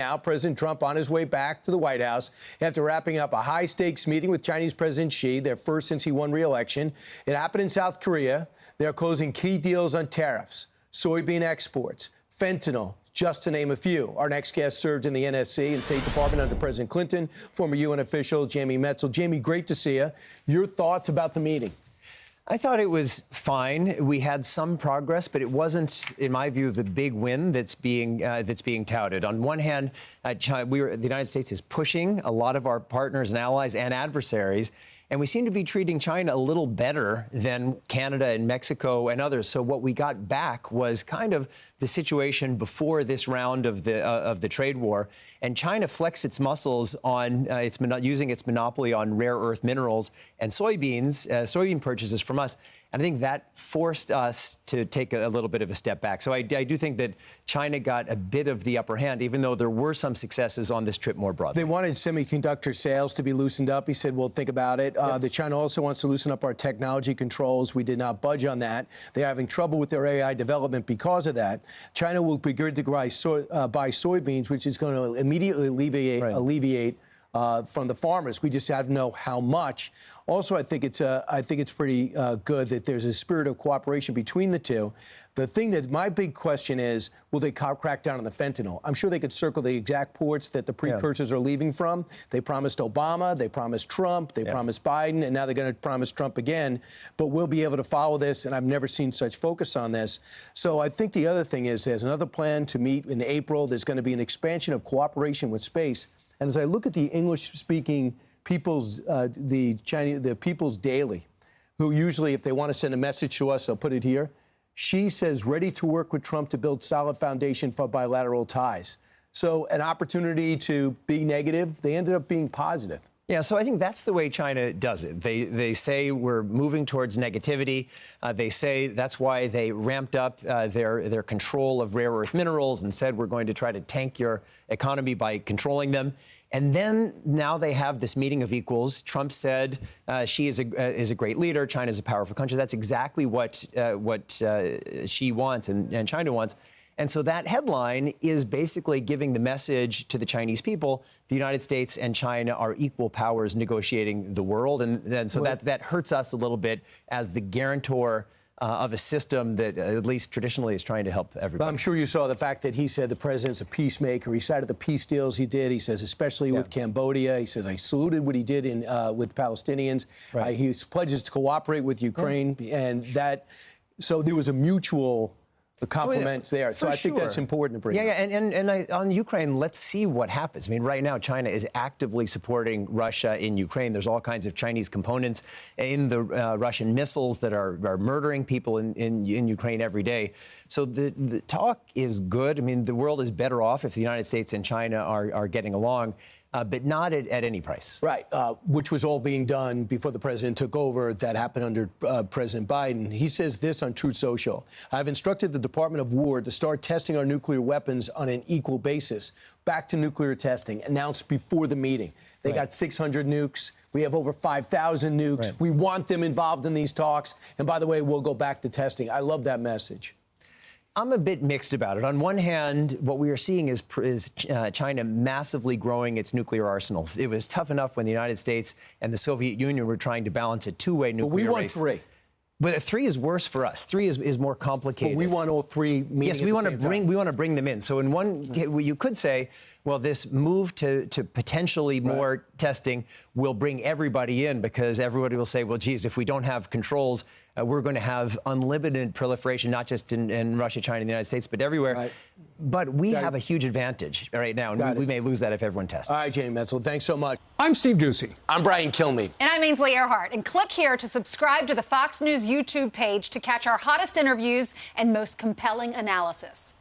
Now, President Trump on his way back to the White House after wrapping up a high-stakes meeting with Chinese President Xi, their first since he won re-election. It happened in South Korea. They're closing key deals on tariffs, soybean exports, fentanyl, just to name a few. Our next guest served in the NSC and State Department under President Clinton, former UN official Jamie Metzl. Jamie, great to see you. Your thoughts about the meeting? I thought it was fine. We had some progress, but it wasn't, in my view, the big win that's being touted. On one hand, the United States is pushing a lot of our partners and allies and adversaries, and we seem to be treating China a little better than Canada and Mexico and others. So what we got back was kind of the situation before this round of the trade war. And China flexed its muscles on using its monopoly on rare earth minerals and soybean purchases from us. And I think that forced us to take a little bit of a step back. So I do think that China got a bit of the upper hand, even though there were some successes on this trip more broadly. They wanted semiconductor sales to be loosened up. He said, well, think about it. The China also wants to loosen up our technology controls. We did not budge on that. They're having trouble with their AI development because of that. China will be good to buy soybeans, which is going to immediately alleviate from the farmers. We just have to know how much. Also, I think it's pretty good that there's a spirit of cooperation between the two. The thing that my big question is, will they crack down on the fentanyl? I'm sure they could circle the exact ports that the precursors are leaving from. They promised Obama, they promised Trump, they promised Biden, and now they're going to promise Trump again. But we'll be able to follow this, and I've never seen such focus on this. So I think the other thing is there's another plan to meet in April. There's going to be an expansion of cooperation with space. And as I look at the English-speaking people's, the People's Daily, who usually, if they want to send a message to us, they'll put it here. She says, ready to work with Trump to build solid foundation for bilateral ties. So an opportunity to be negative, they ended up being positive. Yeah, so I think that's the way China does it. They say we're moving towards negativity. They say that's why they ramped up their control of rare earth minerals and said we're going to try to tank your economy by controlling them. And then now they have this meeting of equals. Trump said Xi is a great leader. China is a powerful country. That's exactly what Xi wants and China wants. And so that headline is basically giving the message to the Chinese people, the United States and China are equal powers negotiating the world. And so that hurts us a little bit as the guarantor of a system that at least traditionally is trying to help everybody. But I'm sure you saw the fact that he said the president's a peacemaker. He cited the peace deals he did. He says, especially with Cambodia. He says, I saluted what he did with Palestinians. Right. He pledges to cooperate with Ukraine. And that, so there was a mutual compliments there. So I think that's important to bring up. And on Ukraine, let's see what happens. I mean, right now, China is actively supporting Russia in Ukraine. There's all kinds of Chinese components in the Russian missiles that are murdering people in Ukraine every day. So the talk is good. I mean, the world is better off if the United States and China are getting along. But not at any price. Right, which was all being done before the president took over. That happened under President Biden. He says this on Truth Social. I've instructed the Department of War to start testing our nuclear weapons on an equal basis. Back to nuclear testing, announced before the meeting. They got 600 nukes. We have over 5,000 nukes. Right. We want them involved in these talks. And by the way, we'll go back to testing. I love that message. I'm a bit mixed about it. On one hand, what we are seeing is China massively growing its nuclear arsenal. It was tough enough when the United States and the Soviet Union were trying to balance a two-way nuclear race. But we want three. But three is worse for us. Three is more complicated. But we want all three meeting Yes, we want to bring them in. So in one, you could say, well, this move to potentially more testing will bring everybody in because everybody will say, well, geez, if we don't have controls, we're going to have unlimited proliferation, not just in Russia, China, and the United States, but everywhere. Right. But we have a huge advantage right now, and we may lose that if everyone tests. All right, Jamie Metzl, thanks so much. I'm Steve Doocy. I'm Brian Kilmeade. And I'm Ainsley Earhart. And click here to subscribe to the Fox News YouTube page to catch our hottest interviews and most compelling analysis.